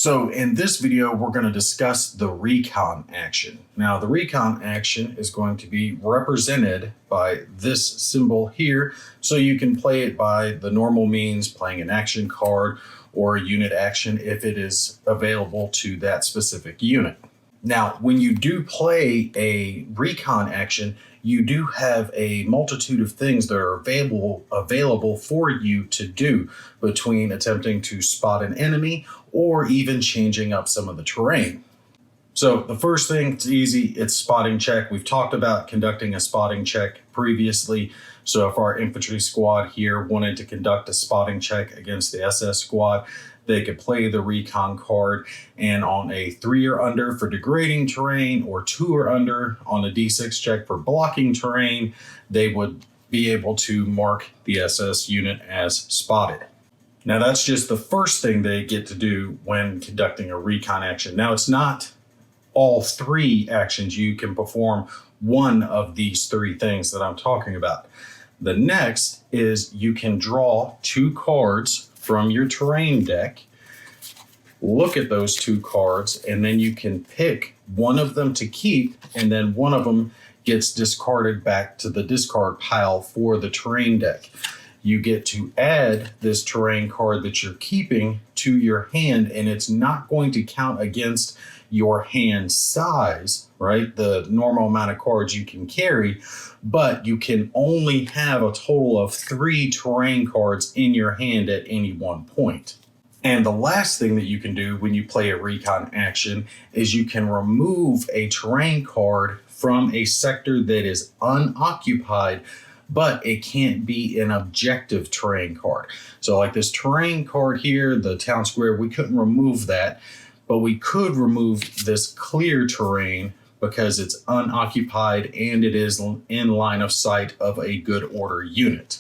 So in this video, we're going to discuss the Recon action. Now, the Recon action is going to be represented by this symbol here. So you can play it by the normal means, playing an action card or a unit action if it is available to that specific unit. Now, when you do play a Recon action, you do have a multitude of things that are available for you to do between attempting to spot an enemy or even changing up some of the terrain. So the first thing, it's easy, it's spotting check. We've talked about conducting a spotting check previously. So if our infantry squad here wanted to conduct a spotting check against the SS squad, they could play the Recon card, and on a 3 or under for degrading terrain or 2 or under on a D6 check for blocking terrain, they would be able to mark the SS unit as spotted. Now that's just the first thing they get to do when conducting a Recon action. Now it's not all 3 actions. You can perform one of these 3 things that I'm talking about. The next is you can draw 2 cards from your terrain deck, look at those 2 cards, and then you can pick one of them to keep, and then one of them gets discarded back to the discard pile for the terrain deck. You get to add this terrain card that you're keeping to your hand, and it's not going to count against your hand size, right? The normal amount of cards you can carry, but you can only have a total of 3 terrain cards in your hand at any one point. And the last thing that you can do when you play a Recon action is you can remove a terrain card from a sector that is unoccupied, but it can't be an objective terrain card. So like this terrain card here, the town square, we couldn't remove that, but we could remove this clear terrain because it's unoccupied and it is in line of sight of a good order unit.